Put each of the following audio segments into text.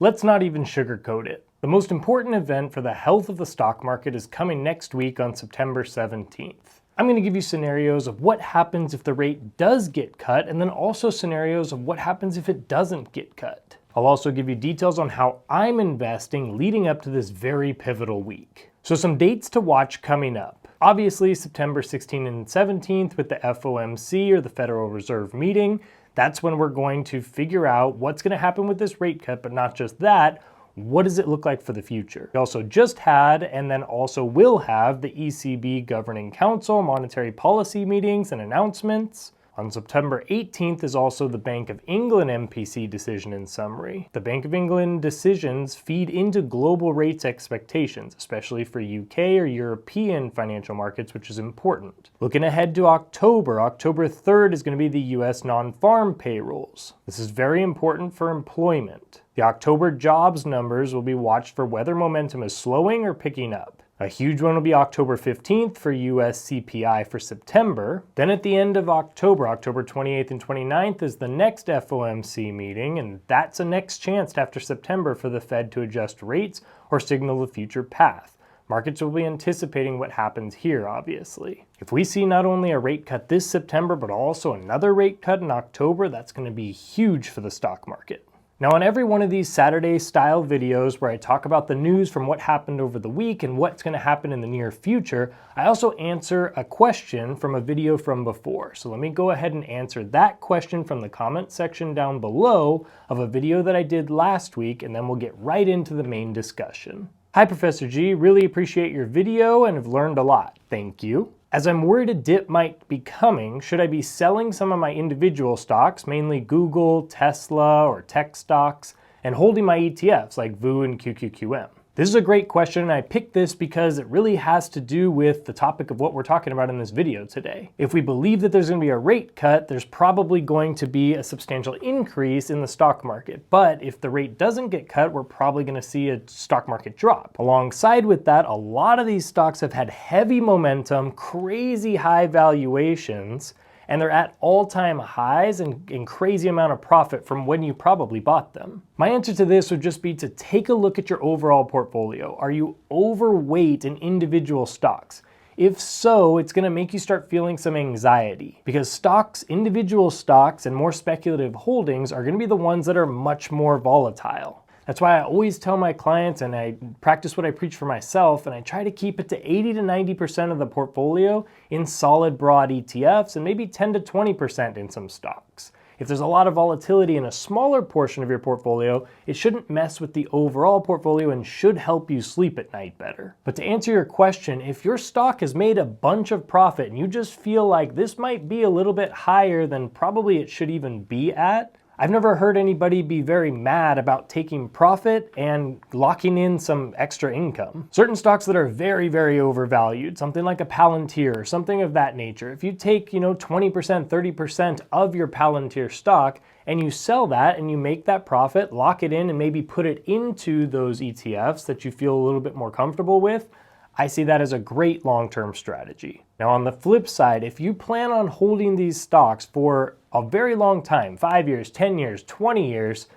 Let's not even sugarcoat it. The most important event for the health of the stock market is coming next week on September 17th. I'm going to give you scenarios of what happens if the rate does get cut, and then also scenarios of what happens if it doesn't get cut. I'll also give you details on how I'm investing leading up to this very pivotal week. So some dates to watch coming up. Obviously, September 16th and 17th with the FOMC, or the Federal Reserve meeting. That's when we're going to figure out what's going to happen with this rate cut, but not just that, what does it look like for the future? We also just had, and then also will have, the ECB Governing Council monetary policy meetings and announcements. On September 18th is also the Bank of England MPC decision and summary. The Bank of England decisions feed into global rates expectations, especially for UK or European financial markets, which is important. Looking ahead to October 3rd is going to be the US non-farm payrolls. This is very important for employment. The October jobs numbers will be watched for whether momentum is slowing or picking up. A huge one will be October 15th for US CPI for September. Then at the end of October 28th and 29th is the next FOMC meeting, and that's a next chance after September for the Fed to adjust rates or signal the future path. Markets will be anticipating what happens here, obviously. If we see not only a rate cut this September, but also another rate cut in October, that's going to be huge for the stock market. Now, on every one of these Saturday-style videos where I talk about the news from what happened over the week and what's going to happen in the near future, I also answer a question from a video from before. So let me go ahead and answer that question from the comment section down below of a video that I did last week, and then we'll get right into the main discussion. Hi, Professor G. Really appreciate your video and have learned a lot. Thank you. As I'm worried a dip might be coming, should I be selling some of my individual stocks, mainly Google, Tesla, or tech stocks, and holding my ETFs like VU and QQQM? This is a great question, and I picked this because it really has to do with the topic of what we're talking about in this video today. If we believe that there's going to be a rate cut, there's probably going to be a substantial increase in the stock market. But if the rate doesn't get cut, we're probably going to see a stock market drop. Alongside with that, a lot of these stocks have had heavy momentum, crazy high valuations, and they're at all-time highs and crazy amount of profit from when you probably bought them. My answer to this would just be to take a look at your overall portfolio. Are you overweight in individual stocks? If so, it's going to make you start feeling some anxiety, because stocks, individual stocks, and more speculative holdings are going to be the ones that are much more volatile. That's why I always tell my clients, and I practice what I preach for myself, and I try to keep it to 80 to 90% of the portfolio in solid broad ETFs and maybe 10 to 20% in some stocks. If there's a lot of volatility in a smaller portion of your portfolio, it shouldn't mess with the overall portfolio and should help you sleep at night better. But to answer your question, if your stock has made a bunch of profit and you just feel like this might be a little bit higher than probably it should even be at, I've never heard anybody be very mad about taking profit and locking in some extra income. Certain stocks that are very, very overvalued, something like a Palantir or something of that nature, if you take, 20%, 30% of your Palantir stock and you sell that and you make that profit, lock it in and maybe put it into those ETFs that you feel a little bit more comfortable with, I see that as a great long-term strategy. Now, on the flip side, if you plan on holding these stocks for a very long time, 5 years, 10 years, 20 years,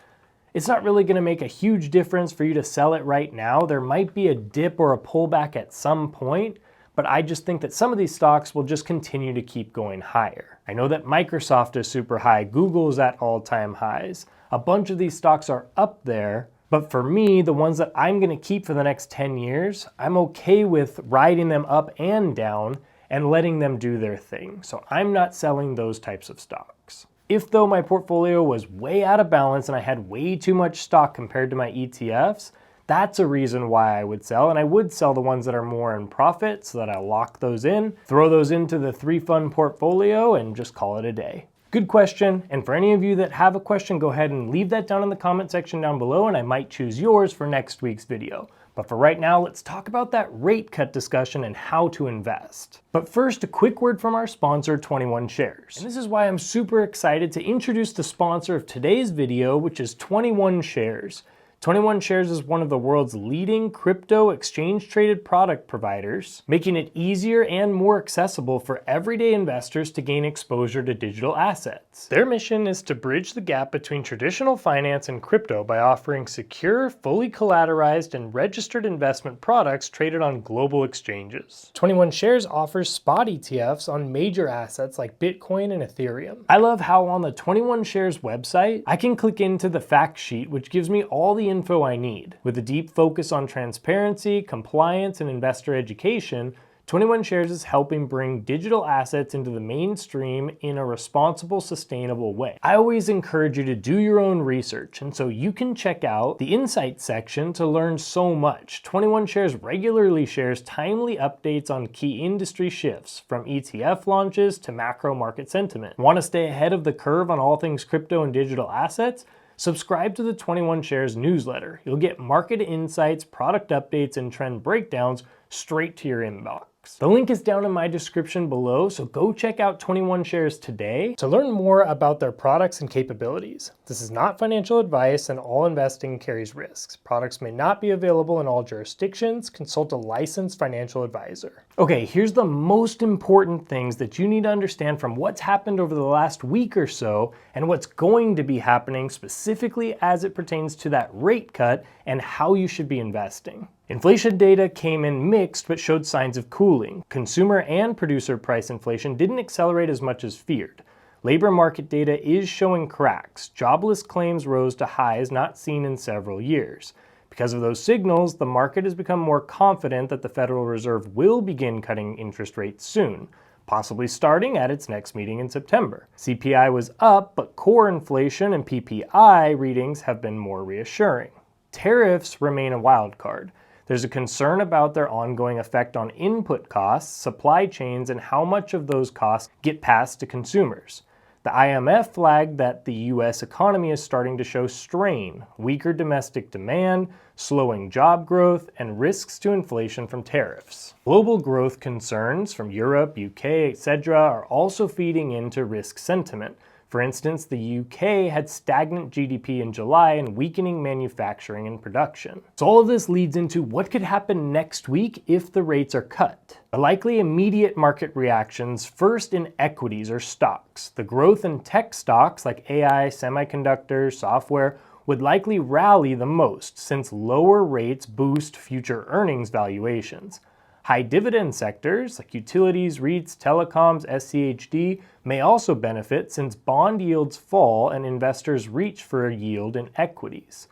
it's not really going to make a huge difference for you to sell it right now. There might be a dip or a pullback at some point, but I just think that some of these stocks will just continue to keep going higher. I know that Microsoft is super high, Google is at all-time highs. A bunch of these stocks are up there, but for me, the ones that I'm going to keep for the next 10 years, I'm okay with riding them up and down and letting them do their thing. So I'm not selling those types of stocks. If though my portfolio was way out of balance and I had way too much stock compared to my ETFs, that's a reason why I would sell, and I would sell the ones that are more in profit so that I lock those in, throw those into the 3-fund portfolio, and just call it a day. Good question, and for any of you that have a question, go ahead and leave that down in the comment section down below and I might choose yours for next week's video. But for right now, let's talk about that rate cut discussion and how to invest. But first, a quick word from our sponsor, 21 Shares. And this is why I'm super excited to introduce the sponsor of today's video, which is 21 Shares. 21 Shares is one of the world's leading crypto exchange-traded product providers, making it easier and more accessible for everyday investors to gain exposure to digital assets. Their mission is to bridge the gap between traditional finance and crypto by offering secure, fully collateralized, and registered investment products traded on global exchanges. 21 Shares offers spot ETFs on major assets like Bitcoin and Ethereum. I love how on the 21 Shares website, I can click into the fact sheet, which gives me all the info I need. With a deep focus on transparency, compliance, and investor education, 21 Shares is helping bring digital assets into the mainstream in a responsible, sustainable way. I always encourage you to do your own research, and so you can check out the Insights section to learn so much. 21 Shares regularly shares timely updates on key industry shifts, from ETF launches to macro market sentiment. Want to stay ahead of the curve on all things crypto and digital assets? Subscribe to the 21 Shares newsletter. You'll get market insights, product updates, and trend breakdowns straight to your inbox. The link is down in my description below, so go check out 21 Shares today to learn more about their products and capabilities. This is not financial advice, and all investing carries risks. Products may not be available in all jurisdictions. Consult a licensed financial advisor. Okay, here's the most important things that you need to understand from what's happened over the last week or so and what's going to be happening specifically as it pertains to that rate cut and how you should be investing. Inflation data came in mixed but showed signs of cooling. Consumer and producer price inflation didn't accelerate as much as feared. Labor market data is showing cracks. Jobless claims rose to highs not seen in several years. Because of those signals, the market has become more confident that the Federal Reserve will begin cutting interest rates soon, possibly starting at its next meeting in September. CPI was up, but core inflation and PPI readings have been more reassuring. Tariffs remain a wild card. There's a concern about their ongoing effect on input costs, supply chains, and how much of those costs get passed to consumers. The IMF flagged that the US economy is starting to show strain, weaker domestic demand, slowing job growth, and risks to inflation from tariffs. Global growth concerns from Europe, UK, etc. are also feeding into risk sentiment. For instance, the UK had stagnant GDP in July and weakening manufacturing and production. So all of this leads into what could happen next week if the rates are cut. The likely immediate market reactions, first in equities or stocks. The growth in tech stocks like AI, semiconductors, software would likely rally the most since lower rates boost future earnings valuations. High dividend sectors like utilities, REITs, telecoms, SCHD may also benefit since bond yields fall and investors reach for a yield in equities.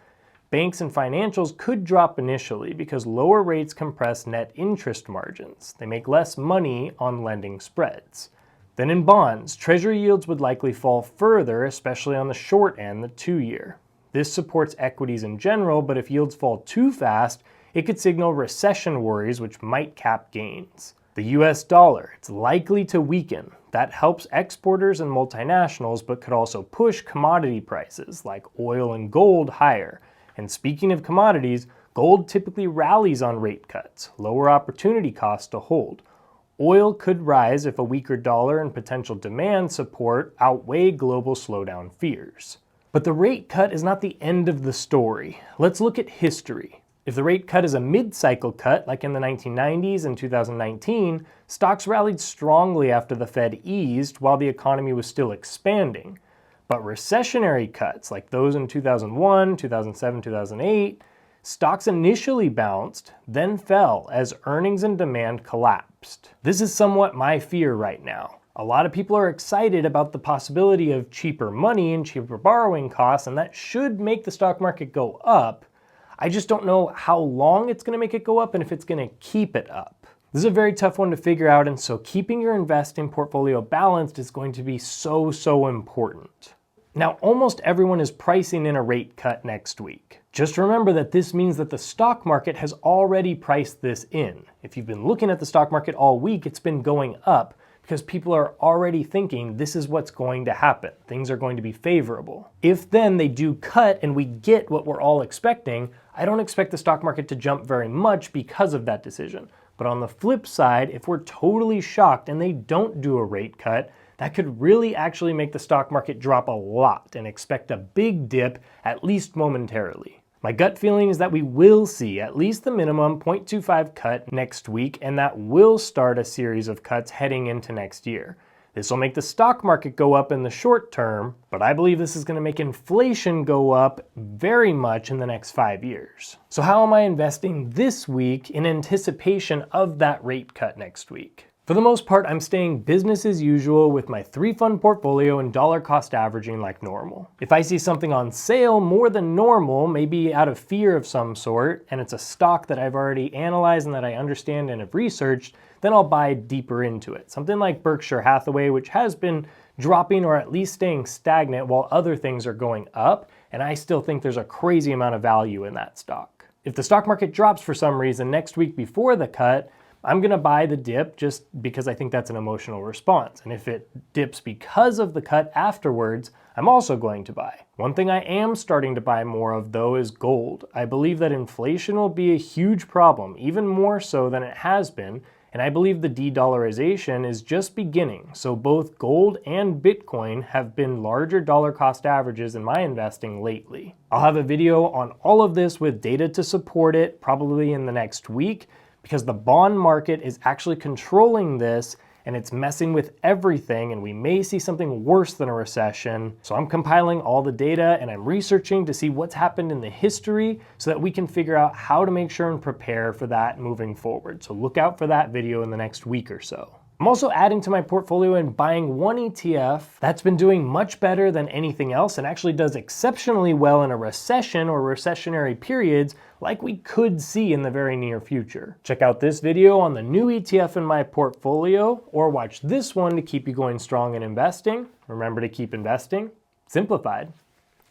Banks and financials could drop initially because lower rates compress net interest margins. They make less money on lending spreads. Then in bonds, treasury yields would likely fall further, especially on the short end, the 2-year. This supports equities in general, but if yields fall too fast, it could signal recession worries which might cap gains. The US dollar, it's likely to weaken. That helps exporters and multinationals, but could also push commodity prices like oil and gold higher. And speaking of commodities, gold typically rallies on rate cuts, lower opportunity cost to hold. Oil could rise if a weaker dollar and potential demand support outweigh global slowdown fears. But the rate cut is not the end of the story. Let's look at history. If the rate cut is a mid-cycle cut, like in the 1990s and 2019, stocks rallied strongly after the Fed eased while the economy was still expanding. But recessionary cuts, like those in 2001, 2007, 2008, stocks initially bounced, then fell as earnings and demand collapsed. This is somewhat my fear right now. A lot of people are excited about the possibility of cheaper money and cheaper borrowing costs, and that should make the stock market go up. I just don't know how long it's going to make it go up and if it's going to keep it up. This is a very tough one to figure out, and so keeping your investing portfolio balanced is going to be so important. Now, almost everyone is pricing in a rate cut next week. Just remember that this means that the stock market has already priced this in. If you've been looking at the stock market all week, it's been going up because people are already thinking this is what's going to happen. Things are going to be favorable. If then they do cut and we get what we're all expecting, I don't expect the stock market to jump very much because of that decision. But on the flip side, if we're totally shocked and they don't do a rate cut, that could really actually make the stock market drop a lot and expect a big dip, at least momentarily. My gut feeling is that we will see at least the minimum 0.25 cut next week, and that will start a series of cuts heading into next year. This will make the stock market go up in the short term, but I believe this is going to make inflation go up very much in the next 5 years. So how am I investing this week in anticipation of that rate cut next week? For the most part, I'm staying business as usual with my 3-fund portfolio and dollar cost averaging like normal. If I see something on sale more than normal, maybe out of fear of some sort, and it's a stock that I've already analyzed and that I understand and have researched, then I'll buy deeper into it. Something like Berkshire Hathaway, which has been dropping or at least staying stagnant while other things are going up, and I still think there's a crazy amount of value in that stock. If the stock market drops for some reason next week before the cut, I'm gonna buy the dip just because I think that's an emotional response. And if it dips because of the cut afterwards, I'm also going to buy. One thing I am starting to buy more of though is gold. I believe that inflation will be a huge problem, even more so than it has been. And I believe the de-dollarization is just beginning. So both gold and Bitcoin have been larger dollar cost averages in my investing lately. I'll have a video on all of this with data to support it probably in the next week, because the bond market is actually controlling this and it's messing with everything, and we may see something worse than a recession. So I'm compiling all the data and I'm researching to see what's happened in the history so that we can figure out how to make sure and prepare for that moving forward. So look out for that video in the next week or so. I'm also adding to my portfolio and buying one ETF that's been doing much better than anything else and actually does exceptionally well in a recession or recessionary periods like we could see in the very near future. Check out this video on the new ETF in my portfolio, or watch this one to keep you going strong in investing. Remember to keep investing simplified.